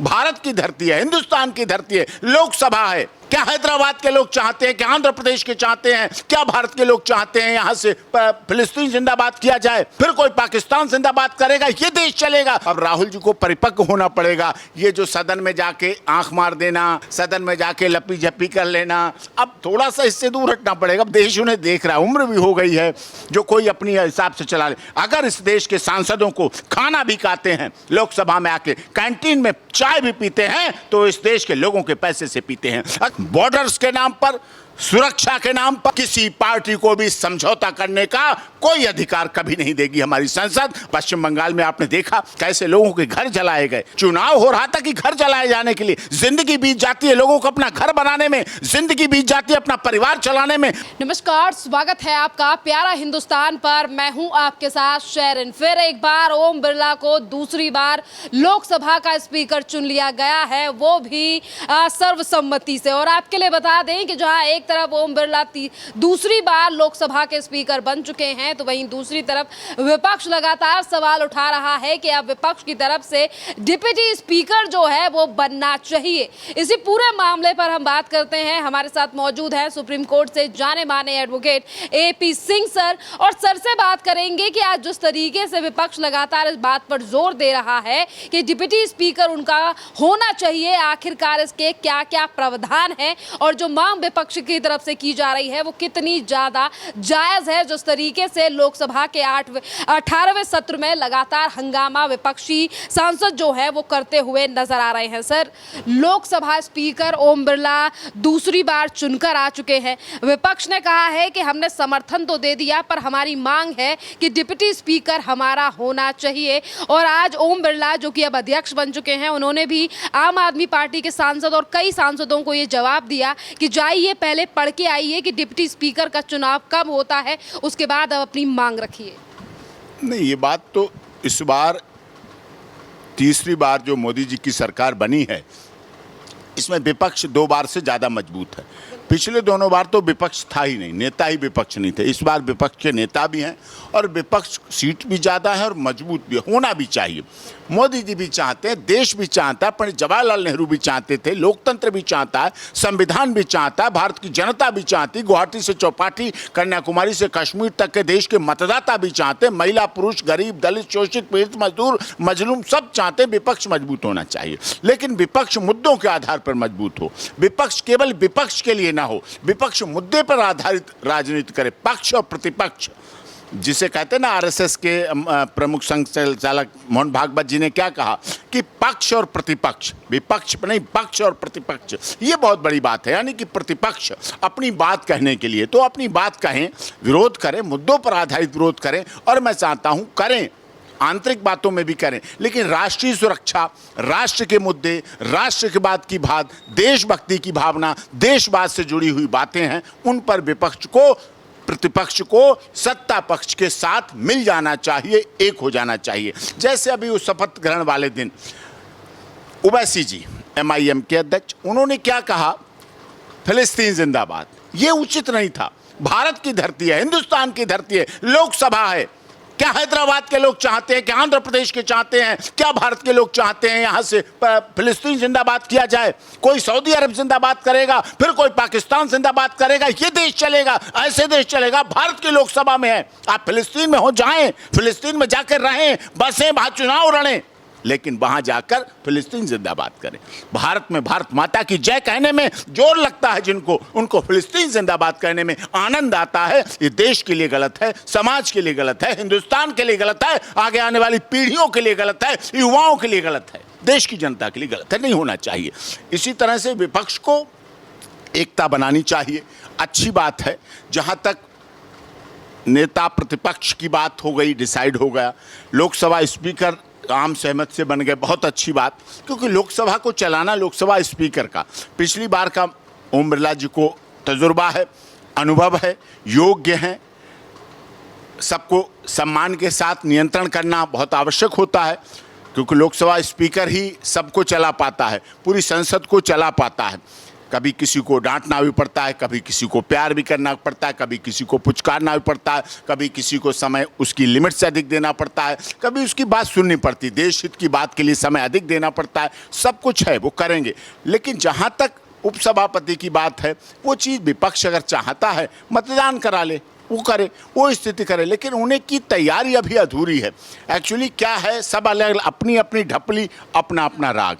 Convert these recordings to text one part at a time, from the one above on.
भारत की धरती है, हिंदुस्तान की धरती है, लोकसभा है। क्या हैदराबाद के लोग चाहते हैं, क्या आंध्र प्रदेश के चाहते हैं, क्या भारत के लोग चाहते हैं यहां से फिलिस्तीन जिंदाबाद किया जाए, फिर कोई पाकिस्तान जिंदाबाद करेगा, ये देश चलेगा? अब राहुल जी को परिपक्व होना पड़ेगा। ये जो सदन में जाके आंख मार देना, सदन में जाके लपी झप्पी कर लेना, अब थोड़ा सा इससे दूर हटना पड़ेगा। अब देश उन्हें देख रहा है, उम्र भी हो गई है, जो कोई अपनी हिसाब से चला ले। अगर इस देश के सांसदों को खाना भी खाते हैं, लोकसभा में आके कैंटीन में चाय भी पीते हैं, तो इस देश के लोगों के पैसे से पीते हैं। बॉर्डर्स के नाम पर, सुरक्षा के नाम पर किसी पार्टी को भी समझौता करने का कोई अधिकार कभी नहीं देगी हमारी संसद। पश्चिम बंगाल में आपने देखा कैसे लोगों के घर जलाए गए। चुनाव हो रहा था कि घर जलाए जाने के लिए। जिंदगी बीत जाती है लोगों को अपना घर बनाने में, जिंदगी बीत जाती है अपना परिवार चलाने में। नमस्कार, स्वागत है आपका प्यारा हिंदुस्तान पर। मैं हूं आपके साथ शेरिन। फिर एक बार ओम बिरला को दूसरी बार लोकसभा का स्पीकर चुन लिया गया है, वो भी सर्वसम्मति से। और आपके लिए बता दें कि जहां एक तरफ ओम बिरला दूसरी बार लोकसभा के स्पीकर बन चुके हैं, तो वहीं दूसरी तरफ विपक्ष लगातार सवाल उठा रहा है कि अब विपक्ष की तरफ से डिप्टी स्पीकर जो है वो बनना चाहिए। इसी पूरे मामले पर हम बात करते हैं। हमारे साथ मौजूद है सुप्रीम कोर्ट से जाने माने एडवोकेट AP सिंह सर, और सर से बात करेंगे कि आज जिस तरीके से विपक्ष लगातार इस बात पर जोर दे रहा है कि डिप्टी स्पीकर उनका होना चाहिए, आखिरकार इसके क्या क्या प्रावधान है, और जो मांग विपक्ष की तरफ से की जा रही है वो कितनी ज्यादा जायज है। जिस तरीके से लोकसभा के 18वें सत्र में लगातार हंगामा विपक्षी सांसद जो है वो करते हुए नजर आ रहे हैं। सर, लोकसभा स्पीकर ओम बिरला दूसरी बार चुनकर आ चुके हैं। विपक्ष ने कहा है कि हमने समर्थन तो दे दिया, पर हमारी मांग है कि डिप्टी स्पीकर हमारा होना चाहिए। और आज ओम बिरला जो कि अब अध्यक्ष बन चुके हैं, उन्होंने भी आम आदमी पार्टी के सांसद और कई सांसदों को ये जवाब दिया कि जाइए पहले पढ़ के आइए कि डिप्टी स्पीकर का चुनाव कब होता है, उसके बाद अब अपनी मांग रखिए। नहीं, ये बात तो इस बार तीसरी बार जो मोदी जी की सरकार बनी है, इसमें विपक्ष 2 बार से ज़्यादा मजबूत है। पिछले दोनों बार तो विपक्ष था ही नहीं, नेता ही विपक्ष नहीं थे। इस बार विपक्ष के नेता भी हैं और विपक्ष सीट भी ज़्यादा है और मजबूत भी होना भी चाहिए। मोदी जी भी चाहते हैं, देश भी चाहता है, पंडित जवाहरलाल नेहरू भी चाहते थे, लोकतंत्र भी चाहता है, संविधान भी चाहता है, भारत की जनता भी चाहती, गुवाहाटी से चौपाटी, कन्याकुमारी से कश्मीर तक के देश के मतदाता भी चाहते, महिला पुरुष, गरीब, दलित, शोषित, पीड़ित, मजदूर, मजलूम सब चाहते। विपक्ष मजबूत होना चाहिए, लेकिन विपक्ष मुद्दों के आधार पर मजबूत हो। विपक्ष केवल विपक्ष के लिए ना हो, विपक्ष मुद्दे पर आधारित राजनीति करे। पक्ष और प्रतिपक्ष जिसे कहते हैं ना, RSS के प्रमुख संचालक मोहन भागवत जी ने क्या कहा कि पक्ष और प्रतिपक्ष, विपक्ष नहीं, पक्ष और प्रतिपक्ष, ये बहुत बड़ी बात है। यानी कि प्रतिपक्ष अपनी बात कहने के लिए तो अपनी बात कहें, विरोध करें, मुद्दों पर आधारित विरोध करें, और मैं चाहता हूं करें, आंतरिक बातों में भी करें, लेकिन राष्ट्रीय सुरक्षा, राष्ट्र के मुद्दे, राष्ट्र के बाद की बात, देशभक्ति की भावना, देशवाद से जुड़ी हुई बातें हैं, उन पर विपक्ष को, प्रतिपक्ष को सत्ता पक्ष के साथ मिल जाना चाहिए, एक हो जाना चाहिए। जैसे अभी उस शपथ ग्रहण वाले दिन ओवैसी जी, MIM के अध्यक्ष, उन्होंने क्या कहा, फिलिस्तीन जिंदाबाद। ये उचित नहीं था। भारत की धरती है, हिंदुस्तान की धरती है, लोकसभा है। क्या हैदराबाद के लोग चाहते हैं, क्या आंध्र प्रदेश के चाहते हैं, क्या भारत के लोग चाहते हैं यहां से फिलिस्तीन जिंदाबाद किया जाए? कोई सऊदी अरब जिंदाबाद करेगा, फिर कोई पाकिस्तान जिंदाबाद करेगा, ये देश चलेगा? ऐसे देश चलेगा? भारत की लोकसभा में है, आप फिलिस्तीन में हो जाएं, फिलिस्तीन में जाकर रहें, बसें, वहां चुनाव लड़ें, लेकिन वहां जाकर फिलिस्तीन जिंदाबाद करें। भारत में भारत माता की जय कहने में जोर लगता है जिनको, उनको फिलिस्तीन जिंदाबाद कहने में आनंद आता है। ये देश के लिए गलत है, समाज के लिए गलत है, हिंदुस्तान के लिए गलत है, आगे आने वाली पीढ़ियों के लिए गलत है, युवाओं के लिए गलत है, देश की जनता के लिए गलत है, नहीं होना चाहिए। इसी तरह से विपक्ष को एकता बनानी चाहिए। अच्छी बात है, जहां तक नेता प्रतिपक्ष की बात हो गई, डिसाइड हो गया, लोकसभा स्पीकर आम सहमत से बन गए, बहुत अच्छी बात, क्योंकि लोकसभा को चलाना लोकसभा स्पीकर का पिछली बार का ओम बिरला जी को तजुर्बा है, अनुभव है, योग्य हैं। सबको सम्मान के साथ नियंत्रण करना बहुत आवश्यक होता है, क्योंकि लोकसभा स्पीकर ही सबको चला पाता है, पूरी संसद को चला पाता है। कभी किसी को डांटना भी पड़ता है, कभी किसी को प्यार भी करना पड़ता है, कभी किसी को पुचकारना भी पड़ता है, कभी किसी को समय उसकी लिमिट से अधिक देना पड़ता है, कभी उसकी बात सुननी पड़ती, देश हित की बात के लिए समय अधिक देना पड़ता है। सब कुछ है, वो करेंगे। लेकिन जहाँ तक उपसभापति की बात है, वो चीज़ विपक्ष अगर चाहता है मतदान करा ले, वो करे, वो स्थिति करे, लेकिन उन्हें की तैयारी अभी अधूरी है। एक्चुअली क्या है, सब अलग अपनी अपनी ढपली, अपना अपना राग।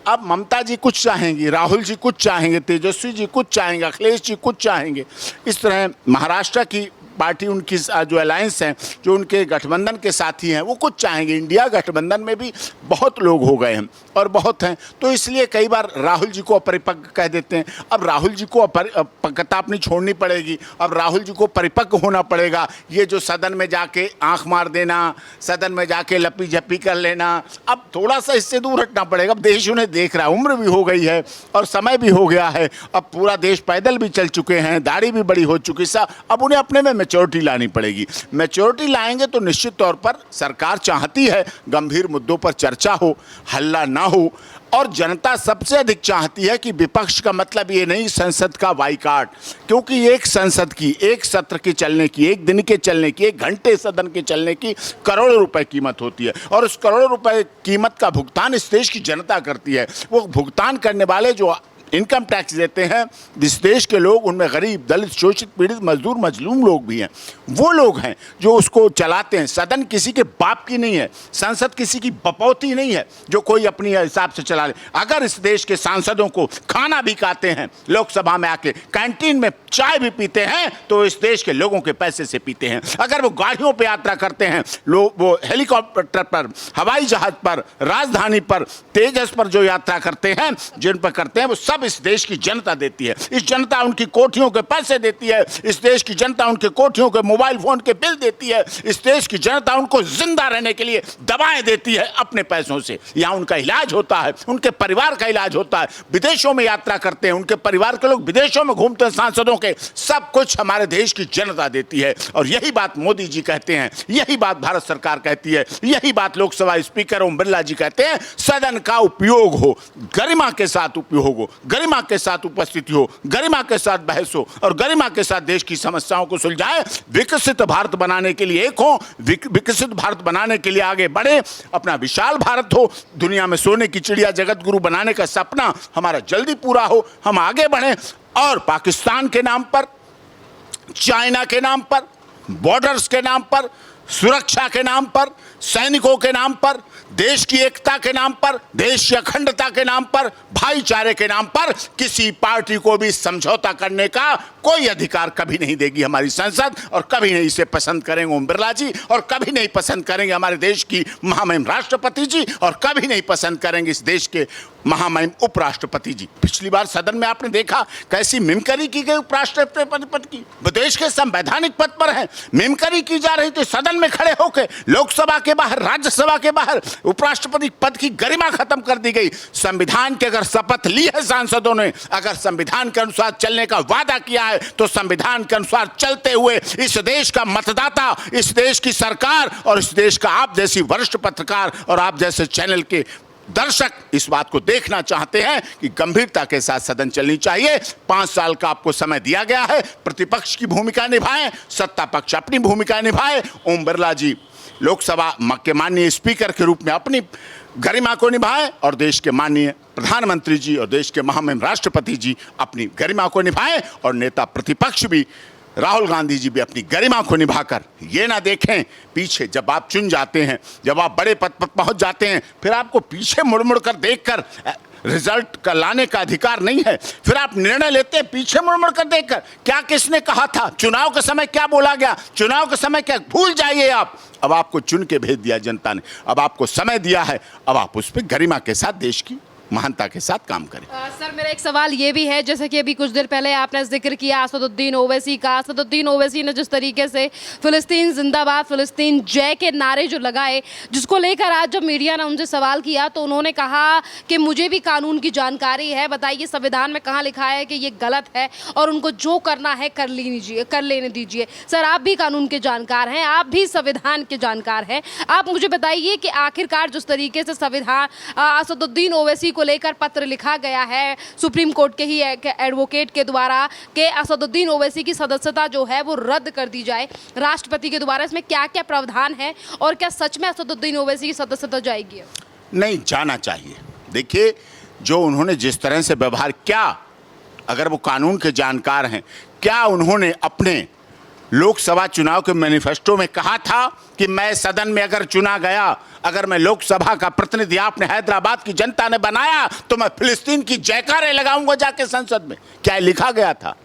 अब ममता जी कुछ चाहेंगी, राहुल जी कुछ चाहेंगे, तेजस्वी जी कुछ चाहेंगे, अखिलेश जी कुछ चाहेंगे। इस तरह महाराष्ट्र की पार्टी, उनकी जो अलायंस हैं, जो उनके गठबंधन के साथी हैं, वो कुछ चाहेंगे। इंडिया गठबंधन में भी बहुत लोग हो गए हैं और बहुत हैं, तो इसलिए कई बार राहुल जी को अपरिपक्व कह देते हैं। अब राहुल जी को अपरिपक्वता अपनी छोड़नी पड़ेगी, अब राहुल जी को परिपक्व होना पड़ेगा। ये जो सदन में जाके आंख मार देना, सदन में जाके लपी झपी कर लेना, अब थोड़ा सा इससे दूर हटना पड़ेगा। अब देश उन्हें देख रहा है, उम्र भी हो गई है और समय भी हो गया है। अब पूरा देश पैदल भी चल चुके हैं, दाढ़ी भी बड़ी हो चुकी है। अब उन्हें अपने में मैच्योरिटी लानी पड़ेगी। मैच्योरिटी लाएंगे तो निश्चित तौर पर सरकार चाहती है गंभीर मुद्दों पर चर्चा हो, हल्ला ना हो, और जनता सबसे अधिक चाहती है कि विपक्ष का मतलब ये नहीं संसद का बाइकाट, क्योंकि एक संसद की, एक सत्र के चलने की, एक दिन के चलने की, 1 घंटे सदन के चलने की करोड़ों रुपए कीमत होती है, और उस करोड़ों रुपए कीमत का भुगतान इस देश की जनता करती है। वो भुगतान करने वाले जो इनकम टैक्स देते हैं इस देश के लोग, उनमें गरीब, दलित, शोषित, पीड़ित, मजदूर, मजलूम लोग भी हैं। वो लोग हैं जो उसको चलाते हैं। सदन किसी के बाप की नहीं है, संसद किसी की बपौती नहीं है जो कोई अपनी हिसाब से चला ले। अगर इस देश के सांसदों को खाना भी खाते हैं, लोकसभा में आके कैंटीन में चाय भी पीते हैं, तो इस देश के लोगों के पैसे से पीते हैं। अगर वो गाड़ियों पर यात्रा करते हैं, लोग वो हेलीकॉप्टर पर, हवाई जहाज पर, राजधानी पर, तेजस पर जो यात्रा करते हैं, जिन पर करते हैं, वो सब इस देश की जनता देती है। इस जनता उनकी कोठियों के पैसे देती है, इस देश की जनता उनके कोठियों के मोबाइल फोन के बिल देती है, इस देश की जनता उनको जिंदा रहने के लिए दवाएं देती है अपने पैसों से। यहाँ उनका इलाज होता है, उनके परिवार का इलाज होता है, विदेशों में यात्रा करते हैं, उनके परिवार के लोग विदेशों में घूमते हैं, सांसदों के, सब कुछ हमारे देश की जनता देती है। और यही बात मोदी जी कहते हैं, यही बात भारत सरकार कहती है, यही बात लोकसभा स्पीकर ओम बिरला जी कहते हैं। सदन का उपयोग हो, गरिमा के साथ उपयोग हो, गरिमा के साथ उपस्थिति हो, गरिमा के साथ बहस हो, और गरिमा के साथ देश की समस्याओं को सुलझाए। विकसित भारत बनाने के लिए एक हो, विकसित भारत बनाने के लिए आगे बढ़े, अपना विशाल भारत हो, दुनिया में सोने की चिड़िया जगत गुरु बनाने का सपना हमारा जल्दी पूरा हो, हम आगे बढ़ें। और पाकिस्तान के नाम पर, चाइना के नाम पर, बॉर्डर्स के नाम पर, सुरक्षा के नाम पर, सैनिकों के नाम पर, देश की एकता के नाम पर, देश की अखंडता के नाम पर, भाईचारे के नाम पर किसी पार्टी को भी समझौता करने का कोई अधिकार कभी नहीं देगी हमारी संसद, और कभी नहीं इसे पसंद करेंगे ओम बिरला जी, और कभी नहीं पसंद करेंगे हमारे देश की महामहिम राष्ट्रपति जी, और कभी नहीं पसंद करेंगे इस देश के महामहिम उपराष्ट्रपति जी। पिछली बार सदन में आपने देखा कैसी मिमकरी की गई उपराष्ट्रपति पद की। वो देश के संवैधानिक पद पर हैं, मिमकरी की जा रही थी सदन में खड़े होकर, लोकसभा के बाहर, राज्यसभा के बाहर उपराष्ट्रपति पद की गरिमा खत्म कर दी गई। संविधान की अगर शपथ ली है सांसदों ने, अगर संविधान के अनुसार चलने का वादा किया है, तो संविधान के अनुसार चलते हुए इस देश का मतदाता, इस देश की सरकार और इस देश का आप जैसी वरिष्ठ पत्रकार और आप जैसे चैनल के दर्शक इस बात को देखना चाहते हैं कि गंभीरता के साथ सदन चलनी चाहिए। 5 साल का आपको समय दिया गया है, प्रतिपक्ष की भूमिका निभाएं, सत्ता पक्ष अपनी भूमिका निभाए। ओम बिरला जी लोकसभा के माननीय स्पीकर के रूप में अपनी गरिमा को निभाएं, और देश के माननीय प्रधानमंत्री जी और देश के महामहिम राष्ट्रपति जी अपनी गरिमा को निभाएं, और नेता प्रतिपक्ष भी राहुल गांधी जी भी अपनी गरिमा को निभाकर ये ना देखें पीछे, जब आप चुन जाते हैं, जब आप बड़े पद पर पहुंच जाते हैं, फिर आपको पीछे मुड़ मुड़ कर देखकर रिजल्ट का लाने का अधिकार नहीं है। फिर आप निर्णय लेते हैं पीछे मुड़ मुड़ कर देखकर, क्या किसने कहा था, चुनाव के समय क्या बोला गया, चुनाव के समय क्या, भूल जाइए आप। अब आपको चुन के भेज दिया जनता ने, अब आपको समय दिया है, अब आप उस पर गरिमा के साथ देश की महानता के साथ काम करें। सर मेरा एक सवाल ये भी है, जैसे कि अभी कुछ देर पहले आपने जिक्र किया असदुद्दीन ओवैसी का। असदुद्दीन ओवैसी ने जिस तरीके से फिलिस्तीन जिंदाबाद, फिलिस्तीन जय के नारे जो लगाए, जिसको लेकर आज जब मीडिया ने उनसे सवाल किया तो उन्होंने कहा कि मुझे भी कानून की जानकारी है, बताइए संविधान में कहाँ लिखा है कि ये गलत है और उनको जो करना है कर लेने दीजिए। सर आप भी कानून के जानकार हैं, आप भी संविधान के जानकार हैं, आप मुझे बताइए कि आखिरकार जिस तरीके से संविधान असदुद्दीन ओवैसी को लेकर पत्र लिखा गया है, है सुप्रीम कोर्ट के ही एक एडवोकेट के द्वारा कि असदुद्दीन ओवैसी की सदस्यता जो है वो रद्द कर दी जाए राष्ट्रपति के द्वारा। इसमें क्या क्या प्रावधान है और क्या सच में असदुद्दीन ओवैसी की सदस्यता जाएगी? नहीं जाना चाहिए। देखिए, जो उन्होंने जिस तरह से व्यवहार किया, अगर वो कानून के जानकार हैं, क्या उन्होंने अपने लोकसभा चुनाव के मैनिफेस्टो में कहा था कि मैं सदन में अगर चुना गया, अगर मैं लोकसभा का प्रतिनिधि आपने हैदराबाद की जनता ने बनाया तो मैं फिलिस्तीन की जयकारे लगाऊंगा जाके संसद में? क्या लिखा गया था?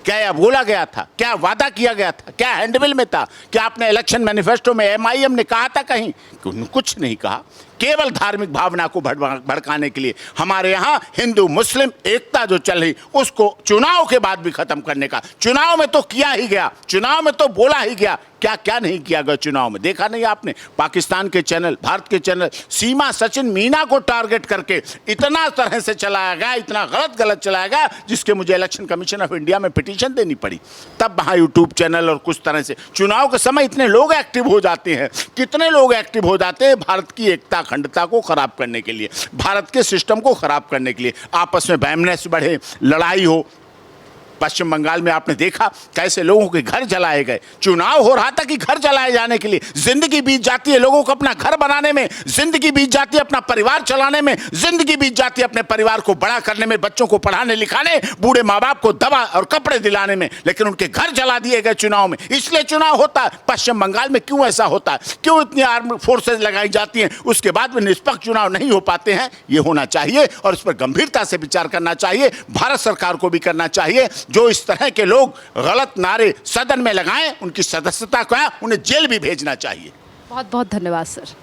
क्या यह बोला गया था? क्या वादा किया गया था? क्या हैंडबिल में था? क्या आपने इलेक्शन मैनिफेस्टो में एमआईएम ने कहा था कहीं? कुछ नहीं कहा। केवल धार्मिक भावना को भड़काने के लिए हमारे यहाँ हिंदू मुस्लिम एकता जो चल रही उसको चुनाव के बाद भी खत्म करने का, चुनाव में तो किया ही गया, चुनाव में तो बोला ही गया, क्या क्या नहीं किया गया चुनाव में? देखा नहीं आपने? पाकिस्तान के चैनल, भारत के चैनल सीमा सचिन मीना को टारगेट करके इतना तरह से चलाया गया, इतना गलत चलाया गया, जिसके मुझे इलेक्शन कमीशन ऑफ इंडिया में पिटीशन देनी पड़ी। तब वहाँ यूट्यूब चैनल और कुछ तरह से चुनाव के समय इतने लोग एक्टिव हो जाते हैं, कितने लोग एक्टिव हो जाते हैं भारत की एकता अखंडता को खराब करने के लिए, भारत के सिस्टम को खराब करने के लिए। आपस में बैमनेस बढ़े, लड़ाई हो। पश्चिम बंगाल में आपने देखा कैसे लोगों के घर जलाए गए। चुनाव हो रहा था कि घर जलाए जाने के लिए। जिंदगी बीत जाती है लोगों को अपना घर बनाने में, जिंदगी बीत जाती है अपना परिवार चलाने में, जिंदगी बीत जाती है अपने परिवार को बड़ा करने में, बच्चों को पढ़ाने लिखाने, बूढ़े माँ बाप को दवा और कपड़े दिलाने में, लेकिन उनके घर जला दिए गए चुनाव में। इसलिए चुनाव होता है। पश्चिम बंगाल में क्यों ऐसा होता है? क्यों इतनी आर्म्ड फोर्सेज लगाई जाती हैं? उसके बाद में निष्पक्ष चुनाव नहीं हो पाते हैं। ये होना चाहिए और इस पर गंभीरता से विचार करना चाहिए। भारत सरकार को भी करना चाहिए। जो इस तरह के लोग गलत नारे सदन में लगाएं, उनकी सदस्यता को उन्हें जेल भी भेजना चाहिए। बहुत बहुत धन्यवाद सर।